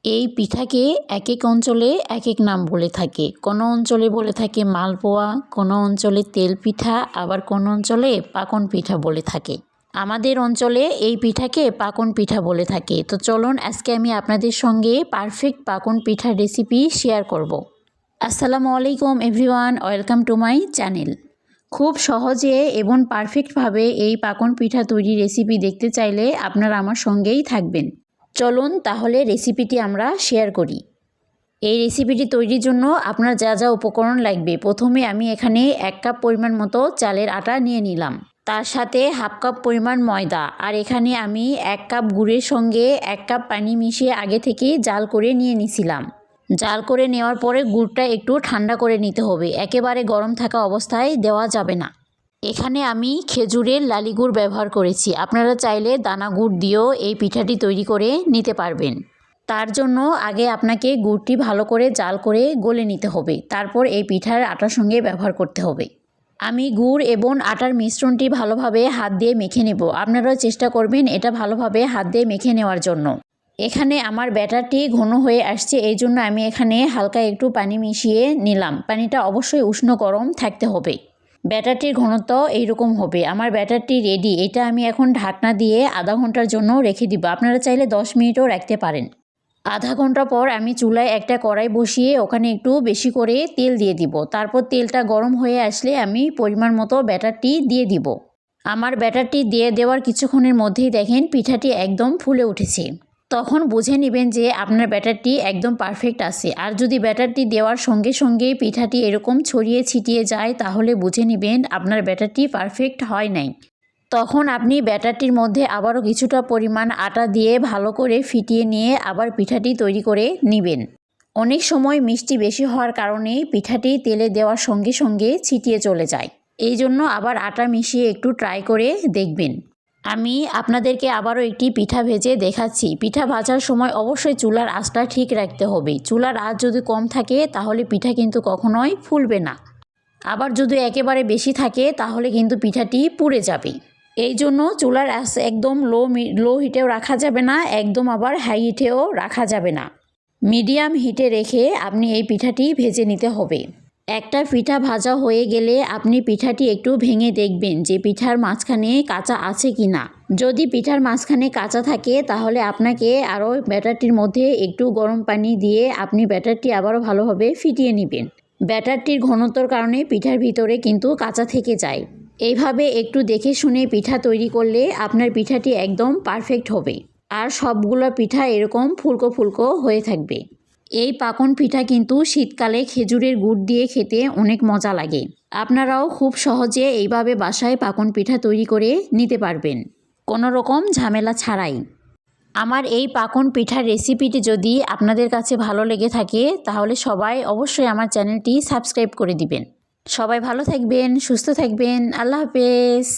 এই পিঠাকে এক এক অঞ্চলে এক এক নাম বলে থাকে। কোনো অঞ্চলে বলে থাকে মালপোয়া, কোনো অঞ্চলে তেল পিঠা, আবার কোনো অঞ্চলে পাকন পিঠা বলে থাকে। আমাদের অঞ্চলে এই পিঠাকে পাকন পিঠা বলে থাকে। তো চলুন আজকে আমি আপনাদের সঙ্গে পারফেক্ট পাকন পিঠার রেসিপি শেয়ার করব। আসসালামু আলাইকুম everyone, welcome to my channel. খুব সহজে এবং পারফেক্টভাবে এই পাকন পিঠা তৈরির রেসিপি দেখতে চাইলে আপনারা আমার সঙ্গেই থাকবেন। চলুন তাহলে রেসিপিটি আমরা শেয়ার করি। এই রেসিপিটি তৈরির জন্য আপনার যা যা উপকরণ লাগবে, প্রথমে আমি এখানে 1 কাপ পরিমাণ মতো চালের আটা নিয়ে নিলাম। তার সাথে হাফ কাপ পরিমাণ ময়দা, আর এখানে আমি 1 কাপ গুড়ের সঙ্গে 1 কাপ পানি মিশিয়ে আগে থেকে জাল করে নিয়ে নিছিলাম। জাল করে নেওয়ার পরে গুড়টা একটু ঠান্ডা করে নিতে হবে, একেবারে গরম থাকা অবস্থায় দেওয়া যাবে না। এখানে আমি খেজুরের লালি গুড় ব্যবহার করেছি, আপনারা চাইলে দানা গুড় দিয়েও এই পিঠাটি তৈরি করে নিতে পারবেন। তার জন্য আগে আপনাকে গুড়টি ভালো করে জাল করে গলে নিতে হবে, তারপর এই পিঠার আটার সঙ্গে ব্যবহার করতে হবে। আমি গুড় এবং আটার মিশ্রণটি ভালোভাবে হাত দিয়ে মেখে নেব। আপনারাও চেষ্টা করবেন এটা ভালোভাবে হাত দিয়ে মেখে নেওয়ার জন্য। এখানে আমার ব্যাটারটি ঘন হয়ে আসছে, এই জন্য আমি এখানে হালকা একটু পানি মিশিয়ে নিলাম। পানিটা অবশ্যই উষ্ণ গরম থাকতে হবে। ব্যাটারটির ঘনত্ব এইরকম হবে। আমার ব্যাটারটি রেডি। এটা আমি এখন ঢাকনা দিয়ে আধা ঘন্টার জন্য রেখে দিব। আপনারা চাইলে 10 মিনিটও রাখতে পারেন। আধা ঘন্টা পর আমি চুলায় একটা কড়াই বসিয়ে ওখানে একটু বেশি করে তেল দিয়ে দিব। তারপর তেলটা গরম হয়ে আসলে আমি পরিমাণ মতো ব্যাটারটি দিয়ে দিব। আমার ব্যাটারটি দিয়ে দেওয়ার কিছুক্ষণের মধ্যেই দেখেন পিঠাটি একদম ফুলে উঠেছে। তখন বুঝে নেবেন যে আপনার ব্যাটারটি একদম পারফেক্ট আছে। আর যদি ব্যাটারটি দেওয়ার সঙ্গে সঙ্গে পিঠাটি এরকম ছড়িয়ে ছিটিয়ে যায়, তাহলে বুঝে নেবেন আপনার ব্যাটারটি পারফেক্ট হয় নাই। তখন আপনি ব্যাটারটির মধ্যে আবারও কিছুটা পরিমাণ আটা দিয়ে ভালো করে ফিটিয়ে নিয়ে আবার পিঠাটি তৈরি করে নেবেন। অনেক সময় মিষ্টি বেশি হওয়ার কারণে পিঠাটি তেলে দেওয়ার সঙ্গে সঙ্গে ছিটিয়ে চলে যায়। এই জন্য আবার আটা মিশিয়ে একটু ট্রাই করে দেখবেন। আমি আপনাদেরকে আবারও একটি পিঠা ভেজে দেখাচ্ছি। পিঠা ভাজার সময় অবশ্যই চুলার আঁচটা ঠিক রাখতে হবে। চুলার আঁচ যদি কম থাকে তাহলে পিঠা কিন্তু কখনোই ফুলবে না। আবার যদি একেবারে বেশি থাকে তাহলে কিন্তু পিঠাটি পুড়ে যাবে। এই জন্য চুলার আঁচ একদম লো হিটেও রাখা যাবে না, একদম আবার হাই হিটেও রাখা যাবে না। মিডিয়াম হিটে রেখে আপনি এই পিঠাটি ভেজে নিতে হবে। একটা পিঠা ভাজা হয়ে গেলে আপনি পিঠাটি একটু ভেঙে দেখবেন যে পিঠার মাঝখানে কাঁচা আছে কি না। যদি পিঠার মাঝখানে কাঁচা থাকে তাহলে আপনাকে আরও ব্যাটারটির মধ্যে একটু গরম পানি দিয়ে আপনি ব্যাটারটি আবারও ভালোভাবে ফিটিয়ে নেবেন। ব্যাটারটির ঘনত্বর কারণে পিঠার ভিতরে কিন্তু কাঁচা থেকে যায়। এইভাবে একটু দেখে শুনে পিঠা তৈরি করলে আপনার পিঠাটি একদম পারফেক্ট হবে। আর সবগুলো পিঠা এরকম ফুলকো ফুলকো হয়ে থাকবে। এই পাকন পিঠা কিন্তু শীতকালে খেজুরের গুড় দিয়ে খেতে অনেক মজা লাগে। আপনারাও খুব সহজে এইভাবে বাসায় পাকন পিঠা তৈরি করে নিতে পারবেন, কোনো রকম ঝামেলা ছাড়াই। আমার এই পাকন পিঠার রেসিপিটি যদি আপনাদের কাছে ভালো লেগে থাকে তাহলে সবাই অবশ্যই আমার চ্যানেলটি সাবস্ক্রাইব করে দিবেন। সবাই ভালো থাকবেন, সুস্থ থাকবেন। আল্লাহ হাফেজ।